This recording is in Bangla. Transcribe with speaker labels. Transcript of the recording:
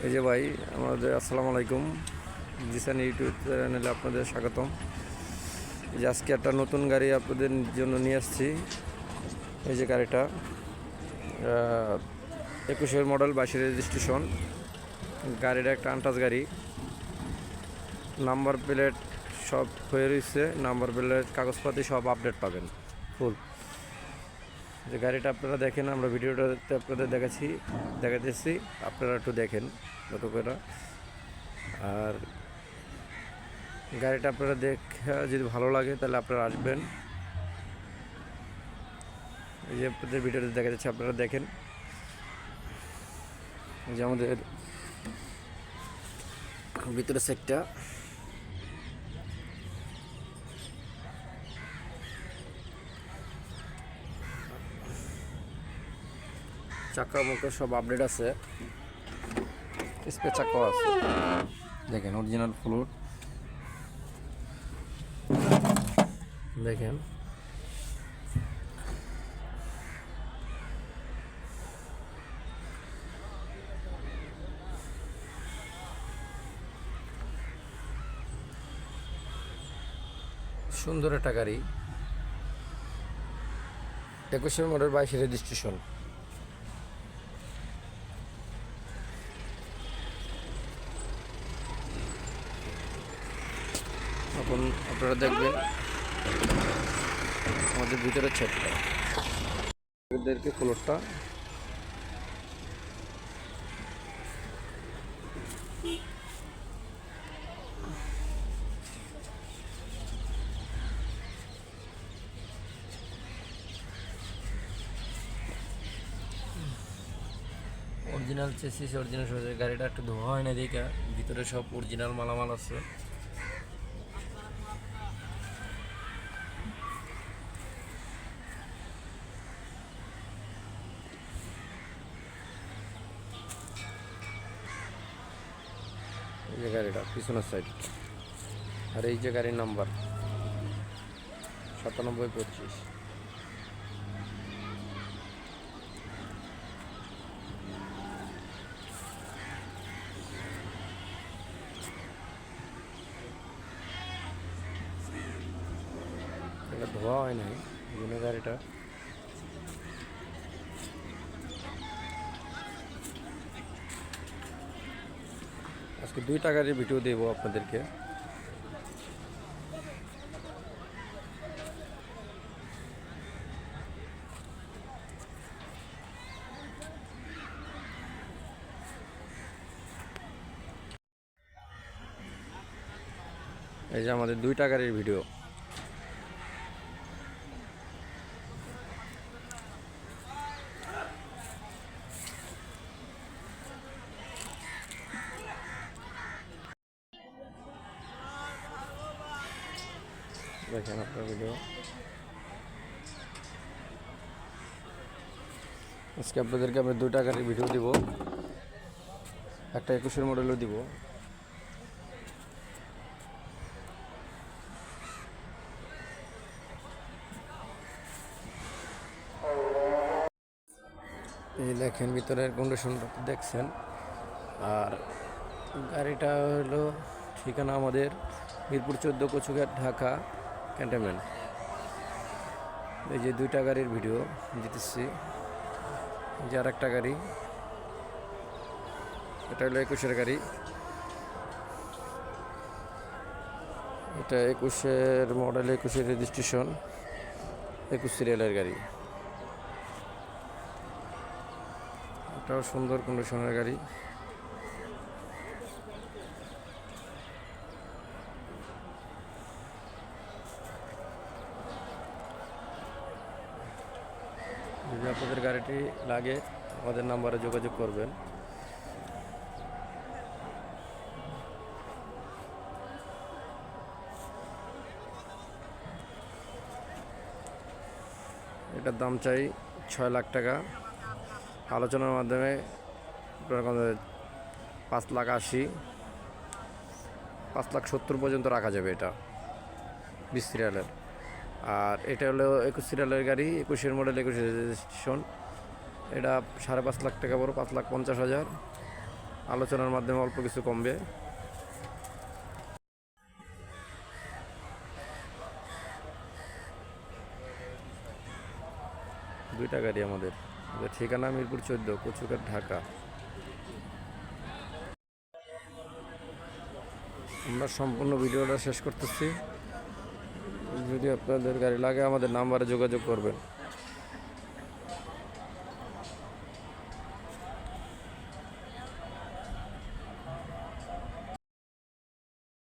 Speaker 1: এই যে ভাই আমাদের আসসালামু আলাইকুম, জিসান ইউটিউব চ্যানেলে আপনাদের স্বাগতম। যে আজকে একটা নতুন গাড়ি আপনাদের জন্য নিয়ে আসছি। এই যে গাড়িটা 21-এর মডেল, 22-এর রেজিস্ট্রেশন। গাড়িটা একটা আনটাচ গাড়ি, নাম্বার প্লেট সব হয়ে রয়েছে, নাম্বার প্লেট কাগজপাতি সব আপডেট পাবেন ফুল। যে গাড়িটা আপনারা দেখেন, আমরা ভিডিওটাতে আপনাদের দেখাতেছি, আপনারা একটু দেখেন যত করে। আর গাড়িটা আপনারা দেখে যদি ভালো লাগে তাহলে আপনারা আসবেন। এই যে আপনাদের ভিডিওতে দেখা যাচ্ছে, আপনারা দেখেন। এই যে আমাদের ভিতরে সেটটা, চাকা মুখে সব আপডেট আছে, স্পেস চাকাও আছে, দেখেন অরিজিনাল ফ্লোর দেখেন। সুন্দর একটা গাড়ি, 21-এর মডেল, 22-এর রেজিস্ট্রেশন। এখন আপনারা দেখবেন আমাদের ভিতরের ছেটটা, এদেরকে ফ্লোরটা অরিজিনাল চেসিস, অরিজিনাল গাড়িটা একটু ধোয়া হয় না দেখে, ভিতরে সব অরিজিনাল মালামাল আছে। এই যে গাড়িটা পিছনের সাইড, আর এই যে গাড়ির নাম্বার 9725। এটা ধোয়া হয় নাই জন্য গাড়িটা। আজকে 2টা গাড়ির ভিডিও দেবো আপনাদেরকে। এই যে আমাদের 2টা গাড়ির ভিডিও। দেখেন আপনার ভিডিও। আজকে আপনাদেরকে আমি 2টা গাড়ির ভিডিও দিব, একটা 21-এর মডেলও দিব। এই দেখেন ভিতরের কন্ডিশনটা দেখছেন। আর গাড়িটা হলো ঠিকানা আমাদের মিরপুর 14, কচুঘাট, ঢাকা ক্যান্টনমেন্ট। এই যে 2টা গাড়ির ভিডিও দিতেছি। যে আর একটা গাড়ি, এটা হলো 21-এর গাড়ি, এটা 21-এর মডেল, 21-এর রেজিস্ট্রেশন, 21 সিরিয়ালের গাড়ি। এটাও সুন্দর কন্ডিশনের গাড়ি। যদি আপনাদের গাড়িটি লাগে আমাদের নাম্বারে যোগাযোগ করবেন। এটার দাম চাই 6 লাখ টাকা। আলোচনার মাধ্যমে 5,80,000, 5,70,000 পর্যন্ত রাখা যাবে। এটা 20 সিরিয়ালের। আর এটা হলো 21 সিরিয়ালের গাড়ি, 21-এর মডেল, 21-এর রেজিস্ট্রেশন। এটা 5.5 লাখ টাকা, বড় 5,50,000। আলোচনার মাধ্যমে অল্প কিছু কমবে। দুইটা গাড়ি আমাদের, ঠিকানা মিরপুর 14, কচুঘাট, ঢাকা। আমরা সম্পূর্ণ ভিডিওটা শেষ করতেছি। যদি আপনাদের গাড়ি লাগে আমাদের নাম্বারে যোগাযোগ করবেন।